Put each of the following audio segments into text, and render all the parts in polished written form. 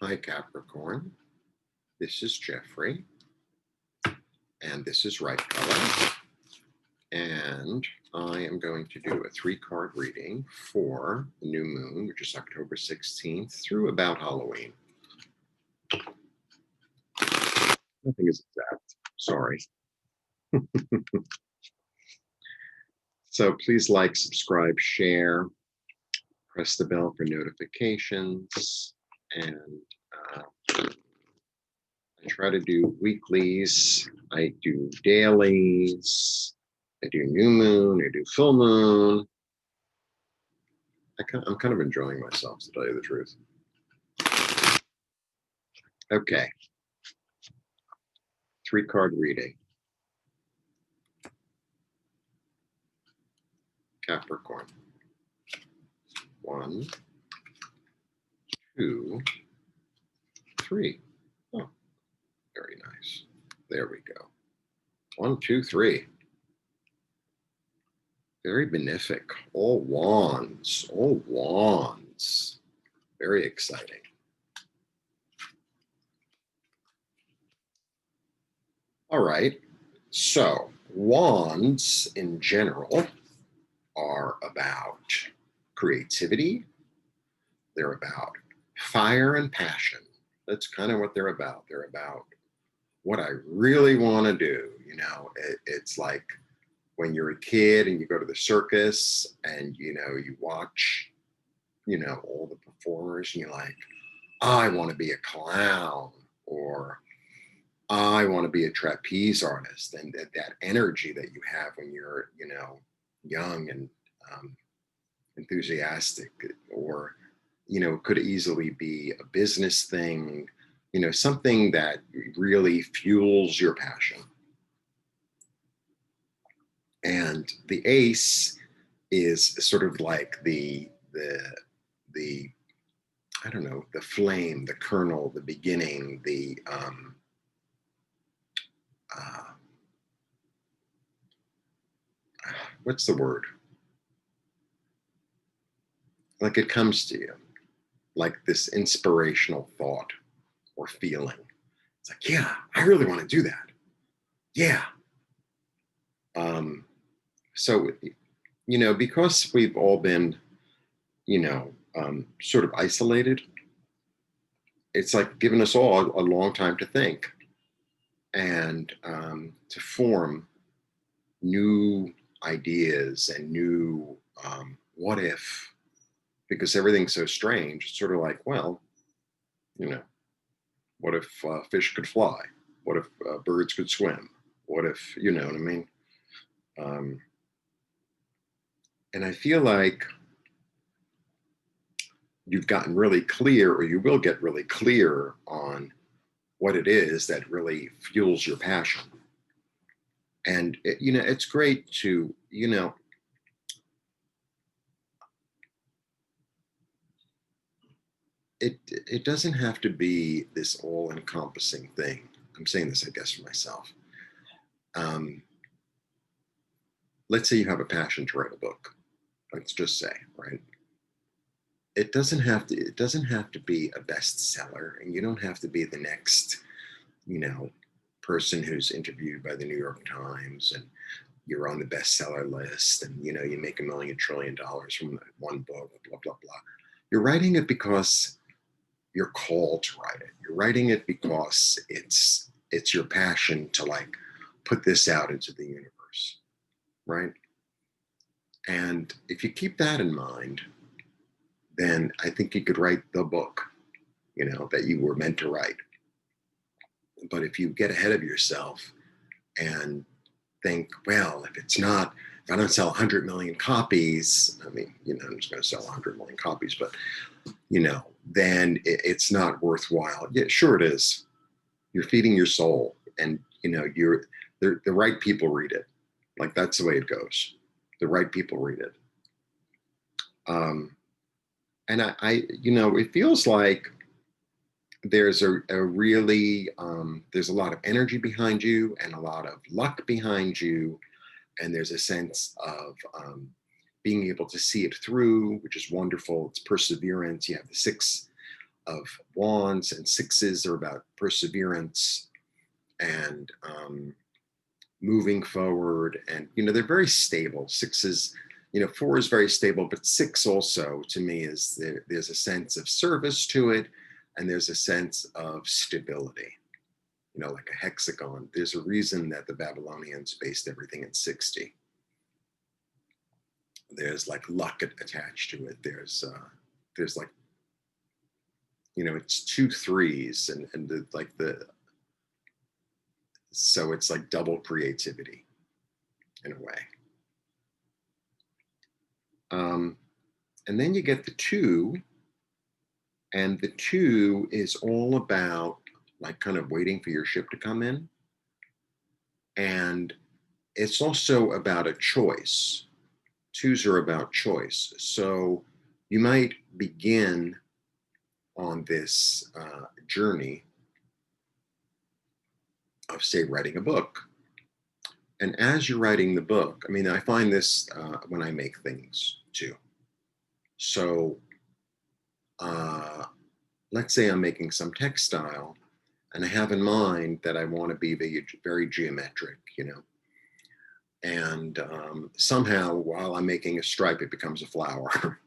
Hi, Capricorn. This is Jeffrey, and this is Ripecolor. And I am going to do a 3-card reading for the new moon, which is October 16th through about Halloween. Nothing is exact. Sorry. So please like, subscribe, share, press the bell for notifications, and I try to do weeklies. I do dailies. I do new moon. I do full moon. I'm kind of enjoying myself, to tell you the truth. Okay. 3-card reading. Capricorn. 1, 2, 3. Oh, very nice. There we go. 1, 2, 3. Very benefic. All wands. All wands. Very exciting. All right. So, wands in general are about creativity. They're about fire and passion. That's kind of what they're about. They're about what I really want to do. You know, it's like when you're a kid and you go to the circus and, you watch, all the performers and you're like, I want to be a clown, or I want to be a trapeze artist. And that energy that you have when you're, young and enthusiastic, or, could easily be a business thing, something that really fuels your passion. And the ace is sort of like the I don't know, the flame, the kernel, the beginning, what's the word? Like it comes to you, like this inspirational thought or feeling. It's like, yeah, I really want to do that. Yeah. So, because we've all been, sort of isolated, it's like giving us all a long time to think and to form new ideas and new what if, because everything's so strange. It's sort of like, well, what if fish could fly? What if birds could swim? What if, you know what I mean? And I feel like you've gotten really clear, or you will get really clear on what it is that really fuels your passion. And, it's great to, it doesn't have to be this all-encompassing thing. I'm saying this, I guess, for myself. Let's say you have a passion to write a book. Let's just say, right? It doesn't have to be a bestseller, and you don't have to be the next, person who's interviewed by the New York Times and you're on the bestseller list, and you make $1 trillion from one book, blah blah blah. You're writing it because you're called to write it. You're writing it because it's your passion to like put this out into the universe, right? And if you keep that in mind, then I think you could write the book, that you were meant to write. But if you get ahead of yourself and think, well, if I don't sell 100 million copies, I mean, I'm just going to sell 100 million copies, but, then it's not worthwhile. Yeah, sure it is. You're feeding your soul, and, the right people read it. Like, that's the way it goes. The right people read it. And it feels like there's a really, there's a lot of energy behind you and a lot of luck behind you. And there's a sense of being able to see it through, which is wonderful. It's perseverance. You have the 6 of Wands, and sixes are about perseverance and moving forward. And, they're very stable. Sixes, four is very stable, but six also to me is there's a sense of service to it. And there's a sense of stability, like a hexagon. There's a reason that the Babylonians based everything in 60. There's like luck attached to it. There's like, it's two threes and so it's like double creativity in a way. And then you get the two, and the two is all about like kind of waiting for your ship to come in. And it's also about a choice. Twos are about choice. So you might begin on this journey of, say, writing a book. And as you're writing the book, I mean, I find this when I make things too. So let's say I'm making some textile and I have in mind that I want to be very geometric, and somehow while I'm making a stripe, it becomes a flower.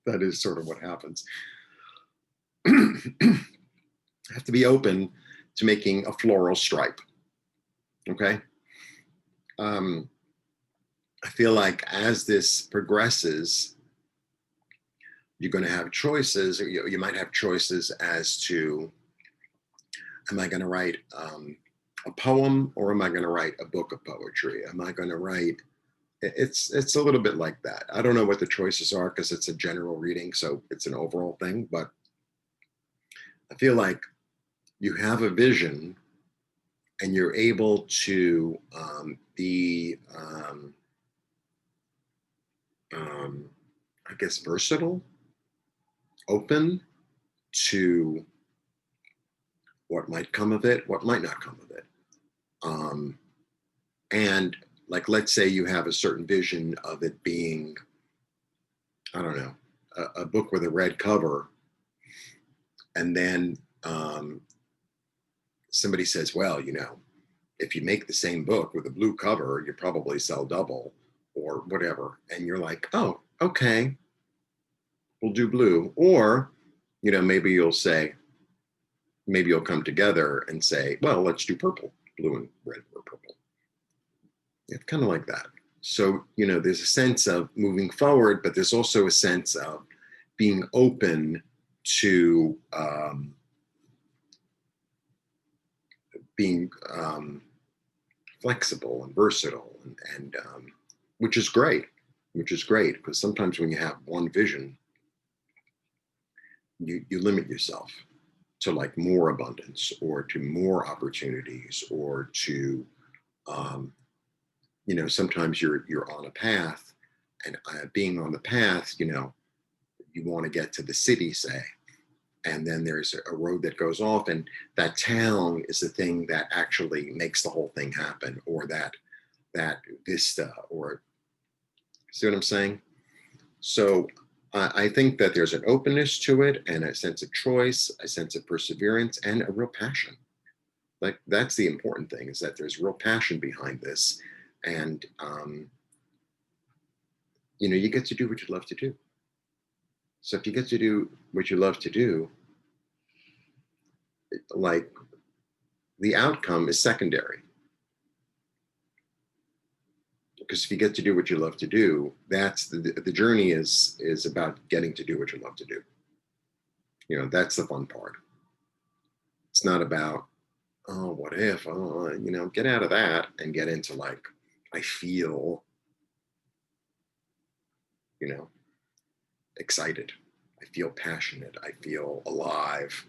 That is sort of what happens. I have to be open to making a floral stripe. Okay. I feel like as this progresses, you're going to have choices. You might have choices as to, am I going to write a poem, or am I going to write a book of poetry? Am I going to write? It's a little bit like that. I don't know what the choices are because it's a general reading, so it's an overall thing. But I feel like you have a vision, and you're able to be, I guess, versatile, open to what might come of it, what might not come of it. And like, let's say you have a certain vision of it being, I don't know, a book with a red cover. And then somebody says, well, if you make the same book with a blue cover, you probably sell double or whatever. And you're like, oh, okay, we'll do blue. Or, maybe you'll come together and say, well, let's do purple, blue and red or purple. It's kind of like that. So, there's a sense of moving forward, but there's also a sense of being open to being flexible and versatile, and which is great, because sometimes when you have one vision, you limit yourself to like more abundance or to more opportunities, or to sometimes you're on a path, and being on the path, you want to get to the city, say, and then there's a road that goes off, and that town is the thing that actually makes the whole thing happen, or that vista, or see what I'm saying? So I think that there's an openness to it, and a sense of choice, a sense of perseverance, and a real passion. Like, that's the important thing, is that there's real passion behind this. And, you get to do what you love to do. So if you get to do what you love to do, like, the outcome is secondary. Because if you get to do what you love to do, that's the journey is about getting to do what you love to do. That's the fun part. It's not about, oh, what if, get out of that and get into like, I feel, excited. I feel passionate. I feel alive.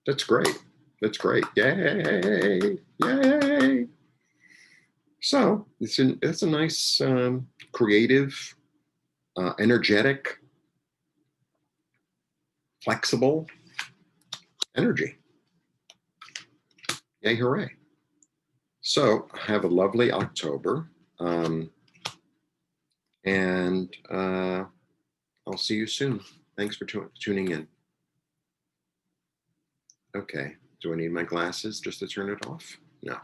That's great. That's great. Yay. Yay. So it's a nice, creative, energetic, flexible energy. Yay, hooray. So have a lovely October. And I'll see you soon. Thanks for tuning in. Okay. Do I need my glasses just to turn it off? No.